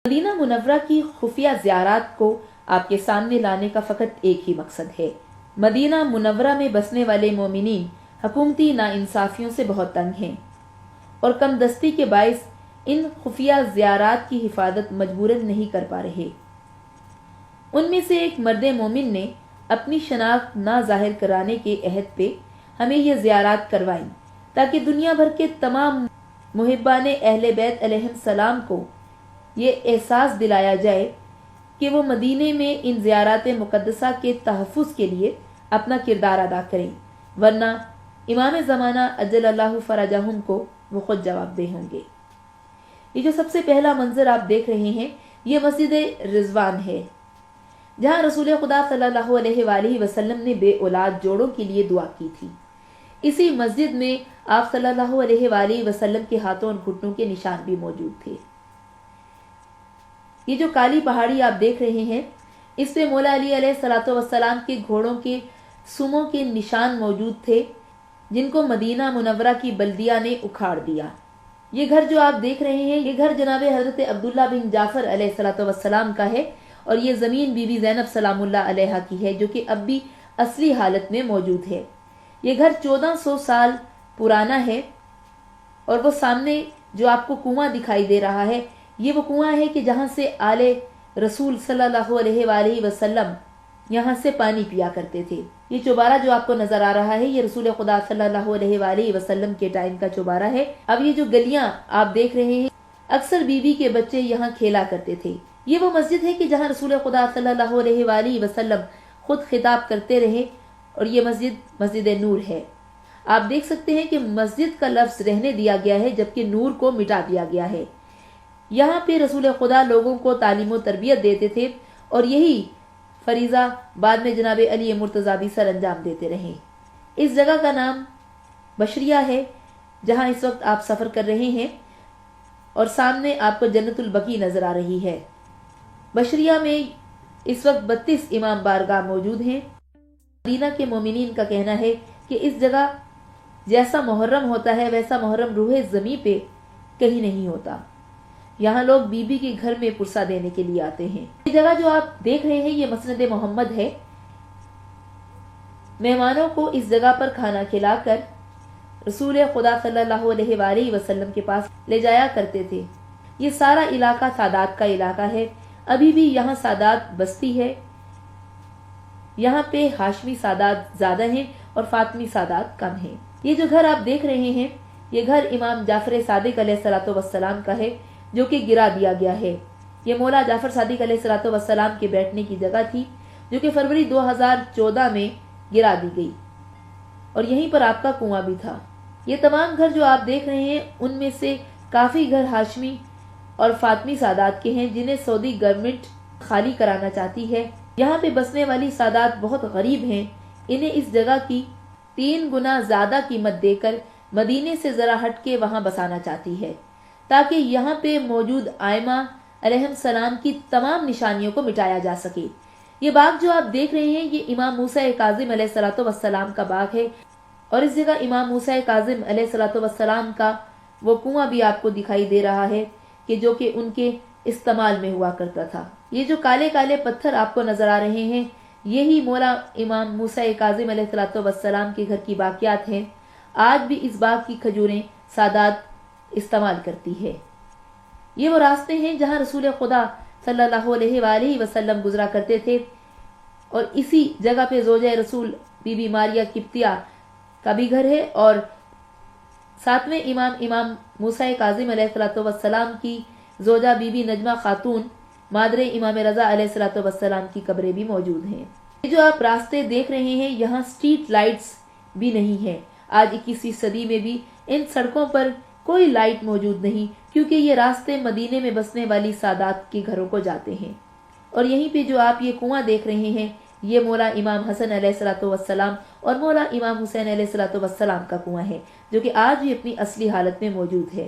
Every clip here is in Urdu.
مدینہ منورہ کی خفیہ زیارات کو آپ کے سامنے لانے کا فقط ایک ہی مقصد ہے۔ مدینہ منورہ میں بسنے والے مومنین حکومتی ناانصافیوں سے بہت تنگ ہیں اور کم دستی کے باعث ان خفیہ زیارات کی حفاظت مجبوراً نہیں کر پا رہے۔ ان میں سے ایک مرد مومن نے اپنی شناخت نہ ظاہر کرانے کے عہد پہ ہمیں یہ زیارات کروائیں تاکہ دنیا بھر کے تمام محبان اہل بیت علیہ السلام کو یہ احساس دلایا جائے کہ وہ مدینے میں ان زیارات مقدسہ کے تحفظ کے لیے اپنا کردار ادا کریں، ورنہ امام زمانہ اجل اللہ فرجہم کو وہ خود جواب دہ ہوں گے۔ یہ جو سب سے پہلا منظر آپ دیکھ رہے ہیں یہ مسجد رضوان ہے، جہاں رسول خدا صلی اللہ علیہ وآلہ وسلم نے بے اولاد جوڑوں کے لیے دعا کی تھی۔ اسی مسجد میں آپ صلی اللہ علیہ وآلہ وسلم کے ہاتھوں اور گھٹنوں کے نشان بھی موجود تھے۔ یہ جو کالی پہاڑی آپ دیکھ رہے ہیں اس پہ مولا علی علیہ الصلوۃ والسلام کے گھوڑوں کے سموں کے نشان موجود تھے، جن کو مدینہ منورہ کی بلدیہ نے اکھاڑ دیا۔ یہ گھر جو آپ دیکھ رہے ہیں یہ گھر جناب حضرت عبداللہ بن جعفر علیہ الصلوۃ والسلام کا ہے، اور یہ زمین بی بی زینب سلام اللہ علیہا کی ہے، جو کہ اب بھی اصلی حالت میں موجود ہے۔ یہ گھر 1400 سال پرانا ہے، اور وہ سامنے جو آپ کو کنواں دکھائی دے رہا ہے یہ وہ کنواں ہے کہ جہاں سے آل رسول صلی اللہ علیہ وآلہ وسلم یہاں سے پانی پیا کرتے تھے۔ یہ چوبارہ جو آپ کو نظر آ رہا ہے یہ رسول خدا صلی اللہ علیہ وآلہ وسلم کے ٹائم کا چوبارہ ہے۔ اب یہ جو گلیاں آپ دیکھ رہے ہیں اکثر بی بی کے بچے یہاں کھیلا کرتے تھے۔ یہ وہ مسجد ہے کہ جہاں رسول خدا صلی اللہ علیہ وآلہ وسلم خود خطاب کرتے رہے، اور یہ مسجد نور ہے۔ آپ دیکھ سکتے ہیں کہ مسجد کا لفظ رہنے دیا گیا ہے جبکہ نور کو مٹا دیا گیا ہے۔ یہاں پہ رسول خدا لوگوں کو تعلیم و تربیت دیتے تھے، اور یہی فریضہ بعد میں جناب علی مرتضیٰ بھی سر انجام دیتے رہے۔ اس جگہ کا نام بشریہ ہے جہاں اس وقت آپ سفر کر رہے ہیں، اور سامنے آپ کو جنت البقیع نظر آ رہی ہے۔ بشریہ میں اس وقت 32 امام بارگاہ موجود ہیں۔ مدینہ کے مومنین کا کہنا ہے کہ اس جگہ جیسا محرم ہوتا ہے ویسا محرم روح زمیں پہ کہیں نہیں ہوتا۔ یہاں لوگ بی بی کے گھر میں پرسہ دینے کے لیے آتے ہیں۔ یہ جگہ جو آپ دیکھ رہے ہیں یہ مسند محمد ہے۔ مہمانوں کو اس جگہ پر کھانا کھلا کر رسول خدا صلی اللہ علیہ وآلہ وسلم کے پاس لے جایا کرتے تھے۔ یہ سارا علاقہ سادات کا علاقہ ہے، ابھی بھی یہاں سادات بستی ہے۔ یہاں پہ ہاشمی سادات زیادہ ہیں اور فاطمی سادات کم ہیں۔ یہ جو گھر آپ دیکھ رہے ہیں یہ گھر امام جعفر صادق علیہ الصلوۃ والسلام کا ہے، جو کہ گرا دیا گیا ہے۔ یہ مولا جعفر صادق علیہ الصلوۃ والسلام کے بیٹھنے کی جگہ تھی، جو کہ فروری 2014 میں گرا دی گئی، اور یہیں پر آپ کا کنواں بھی تھا۔ یہ تمام گھر جو آپ دیکھ رہے ہیں ان میں سے کافی گھر ہاشمی اور فاطمی سادات کے ہیں، جنہیں سعودی گورنمنٹ خالی کرانا چاہتی ہے۔ یہاں پہ بسنے والی سادات بہت غریب ہیں، انہیں اس جگہ کی 3 گنا زیادہ قیمت دے کر مدینے سے ذرا ہٹ کے وہاں بسانا چاہتی ہے، تاکہ یہاں پہ موجود آئمہ علیہ السلام کی تمام نشانیوں کو مٹایا جا سکے۔ یہ باغ جو آپ دیکھ رہے ہیں یہ امام موسیٰ کاظم علیہ الصلوۃ والسلام کا باغ ہے، اور اس جگہ امام موسیٰ کاظم علیہ الصلوۃ والسلام کا وہ کنواں بھی آپ کو دکھائی دے رہا ہے کہ جو کہ ان کے استعمال میں ہوا کرتا تھا۔ یہ جو کالے کالے پتھر آپ کو نظر آ رہے ہیں یہی مولا امام موسیٰ کاظم علیہ الصلوۃ والسلام کے گھر کی باقیات ہیں۔ آج بھی اس باغ کی کھجوریں سادات استعمال کرتی ہے۔ یہ وہ راستے ہیں جہاں رسول خدا صلی اللہ علیہ وآلہ وسلم گزرا کرتے تھے، اور اسی جگہ پہ زوجہ رسول بی بی ماریہ قبطیہ کا بھی گھر ہے، اور ساتھ میں امام موسیٰ کاظم علیہ الصلوۃ والسلام کی زوجہ بی بی نجمہ خاتون مادر امام رضا علیہ الصلوۃ والسلام کی قبریں بھی موجود ہیں۔ یہ جو آپ راستے دیکھ رہے ہیں یہاں سٹریٹ لائٹس بھی نہیں ہیں۔ آج 21ویں صدی میں بھی ان سڑکوں پر کوئی لائٹ موجود نہیں، کیونکہ یہ راستے مدینے میں بسنے والی سادات کے گھروں کو جاتے ہیں۔ اور یہیں پہ جو آپ یہ کنواں دیکھ رہے ہیں یہ مولا امام حسن علیہ الصلوۃ والسلام اور مولا امام حسین علیہ الصلوۃ والسلام کا کنواں ہے، جو کہ آج بھی اپنی اصلی حالت میں موجود ہے۔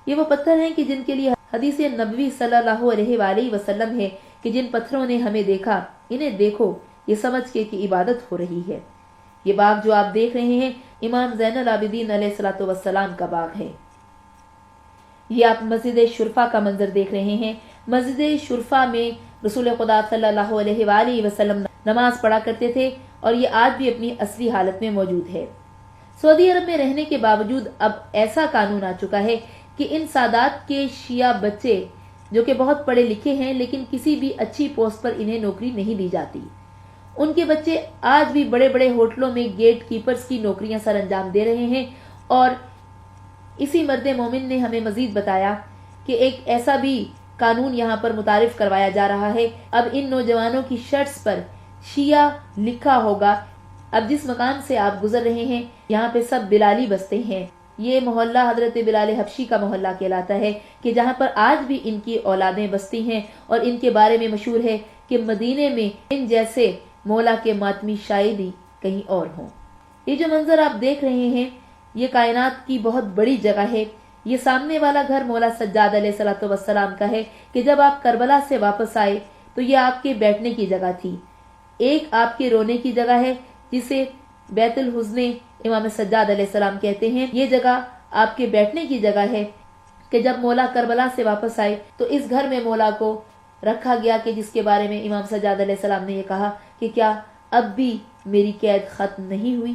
یہ وہ پتھر ہیں کہ جن کے لیے حدیث نبوی صلی اللہ علیہ وآلہ وسلم ہے کہ جن پتھروں نے ہمیں دیکھا انہیں دیکھو، یہ سمجھ کے کہ عبادت ہو رہی ہے۔ یہ باغ جو آپ دیکھ رہے ہیں امام زین العابدین علیہ الصلوۃ والسلام کا باغ ہے۔ یہ آپ مسجد شرفا کا منظر دیکھ رہے ہیں۔ مسجد شرفا میں رسول خدا صلی اللہ علیہ وآلہ وسلم نماز پڑھا کرتے تھے اور یہ آج بھی اپنی اصلی حالت میں موجود ہے۔ سعودی عرب میں رہنے کے باوجود اب ایسا قانون آ چکا ہے کہ ان سادات کے شیعہ بچے جو کہ بہت پڑھے لکھے ہیں لیکن کسی بھی اچھی پوسٹ پر انہیں نوکری نہیں دی جاتی، ان کے بچے آج بھی بڑے بڑے ہوٹلوں میں گیٹ کیپرز کی نوکریاں سر انجام دے رہے ہیں۔ اور اسی مرد مومن نے ہمیں مزید بتایا کہ ایک ایسا بھی قانون یہاں پر متعارف کروایا جا رہا ہے، اب ان نوجوانوں کی شرٹس پر شیعہ لکھا ہوگا۔ اب جس مکان سے آپ گزر رہے ہیں یہاں پہ سب بلالی بستے ہیں۔ یہ محلہ حضرت بلال حبشی کا محلہ کہلاتا ہے کہ جہاں پر آج بھی ان کی اولادیں بستی ہیں، اور ان کے بارے میں مشہور ہے کہ مدینے میں ان جیسے مولا کے ماتمی شاید ہی کہیں اور ہوں۔ یہ جو منظر آپ دیکھ رہے ہیں یہ کائنات کی بہت بڑی جگہ ہے۔ یہ سامنے والا گھر مولا سجاد علیہ الصلوۃ والسلام کا ہے کہ جب آپ کربلا سے واپس آئے تو یہ آپ کے بیٹھنے کی جگہ تھی۔ ایک آپ کے رونے کی جگہ ہے جسے بیت الحزن امام سجاد علیہ السلام کہتے ہیں۔ یہ جگہ آپ کے بیٹھنے کی جگہ ہے کہ جب مولا کربلا سے واپس آئے تو اس گھر میں مولا کو رکھا گیا کہ جس کے بارے میں امام سجاد علیہ السلام نے یہ کہا کہ کیا اب بھی میری قید ختم نہیں ہوئی۔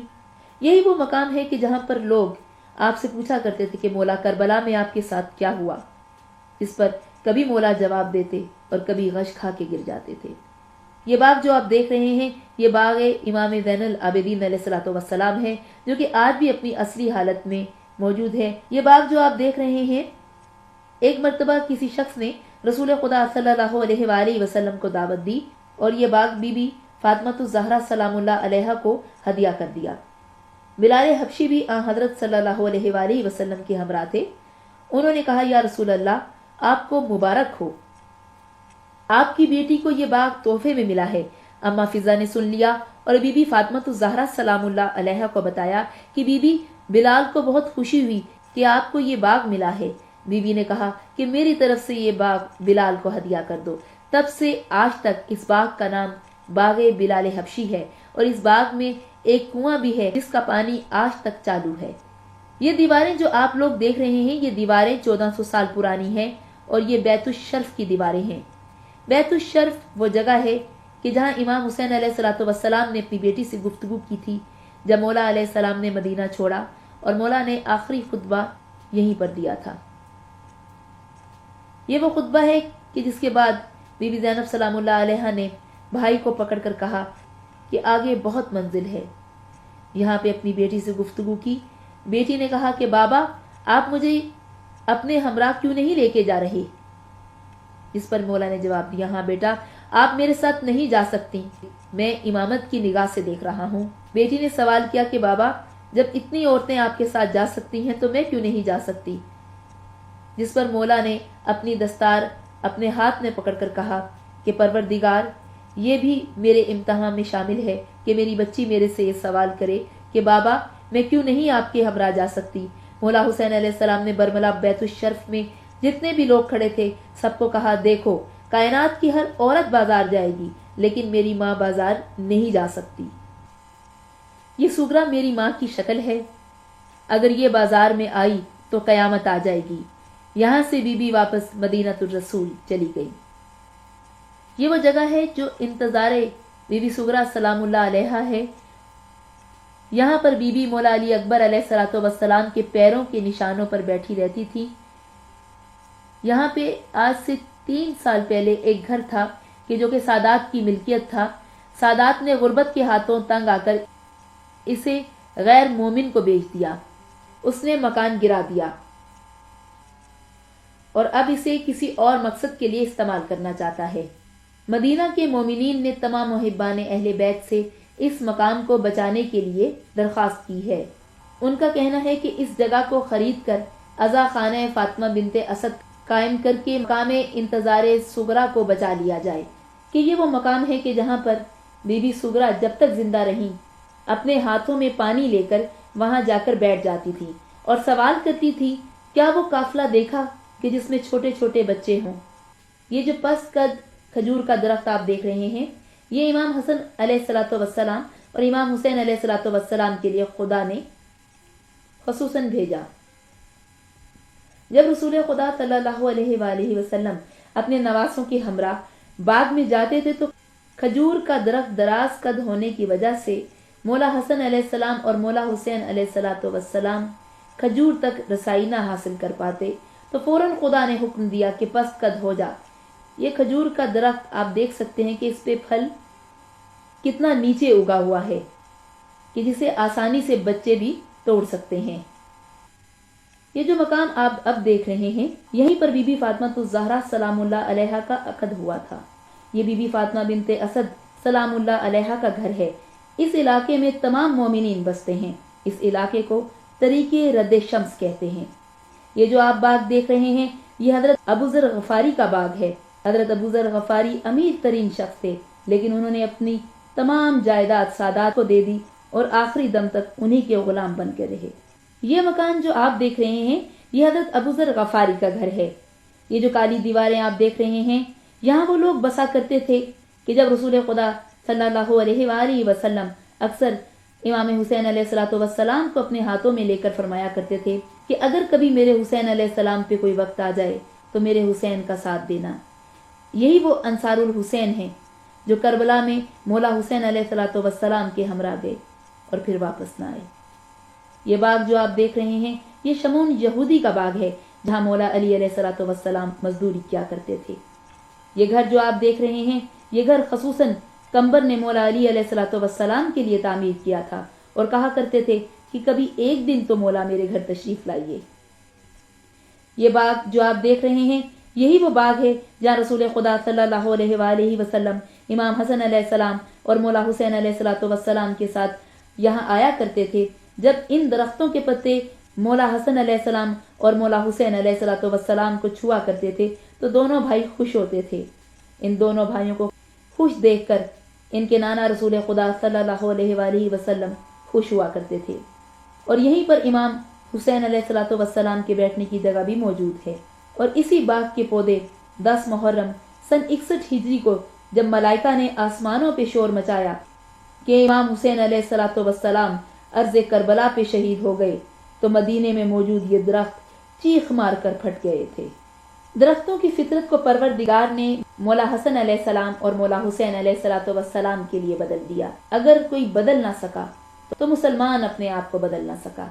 یہی وہ مقام ہے کہ جہاں پر لوگ آپ سے پوچھا کرتے تھے کہ مولا کربلا میں آپ کے ساتھ کیا ہوا، اس پر کبھی مولا جواب دیتے اور کبھی غش کھا کے گر جاتے تھے۔ یہ باغ جو آپ دیکھ رہے ہیں یہ باغ امام زین العابدین علیہ الصلوۃ والسلام ہے جو کہ آج بھی اپنی اصلی حالت میں موجود ہے۔ یہ باغ جو آپ دیکھ رہے ہیں ایک مرتبہ کسی شخص نے رسول خدا صلی اللہ علیہ وآلہ وسلم کو دعوت دی اور یہ باغ بی بی فاطمۃ الزہرا سلام اللہ علیہا کو ہدیہ کر دیا۔ بلال حبشی بھی حضرت صلی اللہ علیہ وآلہ وسلم کے ہمراہ تھے۔ انہوں نے کہا یا رسول اللہ آپ کو مبارک ہو، آپ کی بیٹی کو یہ باغ تحفے میں ملا ہے۔ اما فضا نے سن لیا اور بی بی فاطمۃ الزہرا سلام اللہ علیہا کو بتایا کہ بی بی بلال کو بہت خوشی ہوئی کہ آپ کو یہ باغ ملا ہے۔ بی بی نے کہا کہ میری طرف سے یہ باغ بلال کو ہدیہ کر دو۔ تب سے آج تک اس باغ کا نام باغ بلال حبشی ہے اور اس باغ میں ایک کنواں بھی ہے جس کا پانی آج تک چالو ہے۔ یہ دیواریں جو آپ لوگ دیکھ رہے ہیں یہ دیواریں 1400 سال پرانی ہیں اور یہ بیت الشرف کی دیواریں ہیں۔ بیت الشرف وہ جگہ ہے کہ جہاں امام حسین علیہ الصلوۃ والسلام نے اپنی بیٹی سے گفتگو کی تھی جب مولا علیہ السلام نے مدینہ چھوڑا، اور مولا نے آخری خطبہ یہیں پر دیا تھا۔ یہ وہ خطبہ ہے کہ جس کے بعد بی بی زینب سلام اللہ علیہا نے بھائی کو پکڑ کر کہا کہ آگے بہت منزل ہے۔ یہاں پہ اپنی بیٹی سے گفتگو کی۔ بیٹی نے کہا کہ بابا آپ مجھے اپنے ہمراہ کیوں نہیں لے کے جا رہے؟ جس پر مولا نے جواب دیا ہاں بیٹا آپ میرے ساتھ نہیں جا سکتی، میں امامت کی نگاہ سے دیکھ رہا ہوں۔ بیٹی نے سوال کیا کہ بابا جب اتنی عورتیں آپ کے ساتھ جا سکتی ہیں تو میں کیوں نہیں جا سکتی؟ جس پر مولا نے اپنی دستار اپنے ہاتھ میں پکڑ کر کہا کہ پروردگار یہ بھی میرے امتحان میں شامل ہے کہ میری بچی میرے سے یہ سوال کرے کہ بابا میں کیوں نہیں آپ کے ہمراہ جا سکتی۔ مولا حسین علیہ السلام نے برملا بیت الشرف میں جتنے بھی لوگ کھڑے تھے سب کو کہا دیکھو کائنات کی ہر عورت بازار جائے گی لیکن میری ماں بازار نہیں جا سکتی۔ یہ سغرا میری ماں کی شکل ہے، اگر یہ بازار میں آئی تو قیامت آ جائے گی۔ یہاں سے بی بی واپس مدینہ الرسول چلی گئی۔ یہ وہ جگہ ہے جو انتظار بی بی سغرا سلام اللہ علیہا ہے۔ یہاں پر بی بی مولا علی اکبر علیہ الصلوۃ والسلام کے پیروں کے نشانوں پر بیٹھی رہتی تھی۔ یہاں پہ آج سے 3 سال پہلے ایک گھر تھا کہ جو کہ سادات کی ملکیت تھا۔ سادات نے غربت کے ہاتھوں تنگ آ کر اسے غیر مومن کو بیچ دیا۔ اس نے مکان گرا دیا اور اب اسے کسی اور مقصد کے لیے استعمال کرنا چاہتا ہے۔ مدینہ کے مومنین نے تمام محبان اہل بیت سے اس مقام کو بچانے کے لیے درخواست کی ہے۔ ان کا کہنا ہے کہ اس جگہ کو خرید کر عزا خانہ فاطمہ بنت اسد قائم کر کے مقام انتظار سغرا کو بچا لیا جائے، کہ یہ وہ مقام ہے کہ جہاں پر بی بی سغرا جب تک زندہ رہیں اپنے ہاتھوں میں پانی لے کر وہاں جا کر بیٹھ جاتی تھی اور سوال کرتی تھی کیا وہ قافلہ دیکھا کہ جس میں چھوٹے چھوٹے بچے ہوں۔ یہ جو پس قد کھجور کا درخت آپ دیکھ رہے ہیں یہ امام حسن علیہ الصلوۃ والسلام اور امام حسین علیہ الصلوۃ والسلام کے لیے خدا نے خصوصاً بھیجا۔ جب رسول خدا صلی اللہ علیہ وآلہ وسلم اپنے نواسوں کے ہمراہ باغ میں جاتے تھے تو کھجور کا درخت دراز قد ہونے کی وجہ سے مولا حسن علیہ السلام اور مولا حسین علیہ السلام کھجور تک رسائی نہ حاصل کر پاتے، تو فوراً خدا نے حکم دیا کہ پست قد ہو جا۔ یہ کھجور کا درخت آپ دیکھ سکتے ہیں کہ اس پہ پھل کتنا نیچے اگا ہوا ہے کہ جسے آسانی سے بچے بھی توڑ سکتے ہیں۔ یہ جو مقام آپ اب دیکھ رہے ہیں، یہیں پر بی بی فاطمہ الزہرا سلام اللہ علیہا کا عقد ہوا تھا۔ یہ بی بی فاطمہ بنت اسد سلام اللہ علیہا کا گھر ہے۔ اس علاقے میں تمام مومنین بستے ہیں۔ اس علاقے کو طریق رد شمس کہتے ہیں۔ یہ جو آپ باغ دیکھ رہے ہیں، یہ حضرت ابو ذر غفاری کا باغ ہے۔ حضرت ابو ذر غفاری امیر ترین شخص تھے، لیکن انہوں نے اپنی تمام جائیداد سادات کو دے دی اور آخری دم تک انہی کے غلام بن کے رہے۔ یہ مکان جو آپ دیکھ رہے ہیں، یہ حضرت ابو ذر غفاری کا گھر ہے۔ یہ جو کالی دیواریں آپ دیکھ رہے ہیں، یہاں وہ لوگ بسا کرتے تھے کہ جب رسول خدا صلی اللہ علیہ وآلہ وسلم اکثر امام حسین علیہ السلام کو اپنے ہاتھوں میں لے کر فرمایا کرتے تھے کہ اگر کبھی میرے حسین علیہ السلام پہ کوئی وقت آ جائے تو میرے حسین کا ساتھ دینا۔ یہی وہ انصار الحسین ہیں جو کربلا میں مولا حسین علیہ السلام کے ہمراہ گئے اور پھر واپس نہ آئے۔ یہ باغ جو آپ دیکھ رہے ہیں، یہ شمون یہودی کا باغ ہے جہاں مولا علی علیہ السلام مزدوری کیا کرتے تھے۔ یہ گھر جو آپ دیکھ رہے ہیں، یہ گھر خصوصاً کمبر نے مولا علی علیہ السلام کے لیے تعمیر کیا تھا اور کہا کرتے تھے کہ کبھی ایک دن تو مولا میرے گھر تشریف لائیے۔ یہ باغ جو آپ دیکھ رہے ہیں، یہی وہ باغ ہے جہاں رسول خدا صلی اللہ علیہ وآلہ وسلم امام حسن علیہ السلام اور مولا حسین علیہ السلام کے ساتھ یہاں آیا کرتے تھے۔ جب ان درختوں کے پتے مولا حسن علیہ السلام اور مولا حسین علیہ السلام کو چھوا کرتے تھے تو دونوں بھائی خوش ہوتے تھے۔ ان دونوں بھائیوں کو خوش دیکھ کر ان کے نانا رسول خدا صلی اللہ علیہ وآلہ وسلم خوش ہوا کرتے تھے۔ اور یہیں پر امام حسین علیہ السلام کے بیٹھنے کی جگہ بھی موجود ہے۔ اور اسی باغ کے پودے 10 محرم سن 61 ہجری کو جب ملائکہ نے آسمانوں پہ شور مچایا کہ امام حسین علیہ السلام عرض کربلا پہ شہید ہو گئے، تو مدینے میں موجود یہ درخت چیخ مار کر پھٹ گئے تھے۔ درختوں کی فطرت کو پروردگار نے مولا حسن علیہ السلام اور مولا حسین علیہ السلام کے لیے بدل دیا۔ اگر کوئی بدل نہ سکا تو مسلمان اپنے آپ کو بدل نہ سکا۔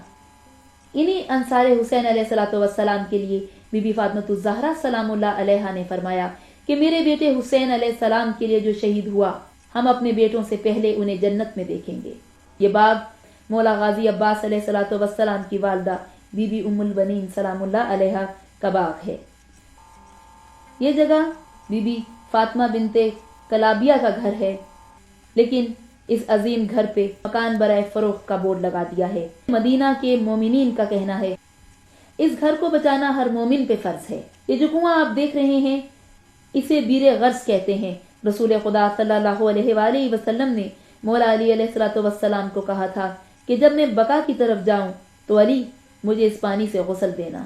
انہی انصار حسین علیہ السلام کے لیے بی بی فاطمہ الزہرا سلام اللہ علیہا نے فرمایا کہ میرے بیٹے حسین علیہ السلام کے لیے جو شہید ہوا، ہم اپنے بیٹوں سے پہلے انہیں جنت میں دیکھیں گے۔ یہ باغ مولا غازی عباس علیہ السلام کی والدہ بی بی ام البنین سلام اللہ علیہا کا باغ ہے۔ یہ جگہ بی بی فاطمہ بنت کلابیہ کا گھر ہے، لیکن اس عظیم گھر پہ مکان برائے فروخت کا بورڈ لگا دیا ہے۔ مدینہ کے مومنین کا کہنا ہے اس گھر کو بچانا ہر مومن پہ فرض ہے۔ یہ جو کنواں آپ دیکھ رہے ہیں، اسے بیر غرض کہتے ہیں۔ رسول خدا صلی اللہ علیہ وآلہ وسلم نے مولا علی علیہ السلام کو کہا تھا کہ جب میں بقا کی طرف جاؤں تو علی مجھے اس پانی سے غسل دینا۔